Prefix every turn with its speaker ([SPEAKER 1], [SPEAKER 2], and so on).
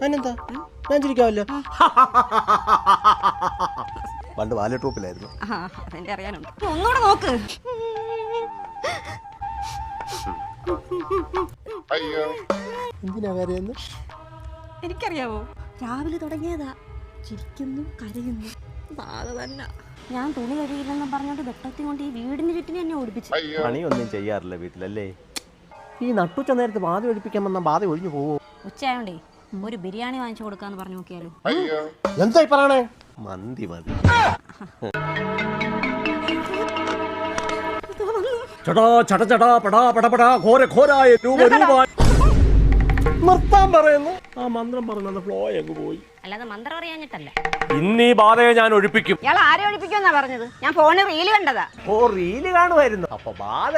[SPEAKER 1] അതിനെന്താ ഞാൻ ചിരിക്കാവല്ലോ. പണ്ട് ബാല്യ ട്രൂപ്പിലായിരുന്നു.
[SPEAKER 2] അതെന്റെ അറിയാനുണ്ട്. ഒന്നുകൂടെ നോക്ക്.
[SPEAKER 1] എന്തിനാ കരയുന്നു?
[SPEAKER 2] എനിക്കറിയാവോ, രാവിലെ തുടങ്ങിയതാ. ചിരിക്കുന്നു, കരയുന്നു. ഞാൻ തുണി കഴിയില്ലെന്നും പറഞ്ഞോണ്ട് വെട്ടത്തി കൊണ്ട് ഈ വീടിന് ചുറ്റിനെ എന്നെ ഓടിപ്പിച്ചു.
[SPEAKER 1] പണിയൊന്നും ചെയ്യാറില്ല വീട്ടിലല്ലേ? ഈ നട്ടുച്ച നേരത്ത് ബാധ ഒഴിപ്പിക്കാൻ വന്ന ബാധ ഒഴിഞ്ഞു പോവോ?
[SPEAKER 2] ഉച്ചയായോണ്ടേ ഒരു ബിരിയാണി വാങ്ങിച്ചു കൊടുക്കാന്ന് പറഞ്ഞു നോക്കിയാലോ?
[SPEAKER 1] എന്തായി പറയണേ? മന്തി മതി. നിർത്താൻ പറയുന്നു. ആ മന്ത്രം പറഞ്ഞ ഫ്ലോ അങ്ങ് പോയി.
[SPEAKER 2] അല്ലാതെ മന്ത്രം അറിയാഞ്ഞിട്ടല്ല.
[SPEAKER 1] ഇന്നീ ബാധയെ ഞാൻ ഒഴിപ്പിക്കും.
[SPEAKER 2] ഇയാൾ ആരെ ഒഴിപ്പിക്കുമെന്നാ പറഞ്ഞത്? ഞാൻ ഫോണിൽ റീല് കണ്ടതാ.
[SPEAKER 1] ഓ, റീല് കാണുമായിരുന്നു. അപ്പൊ ബാധ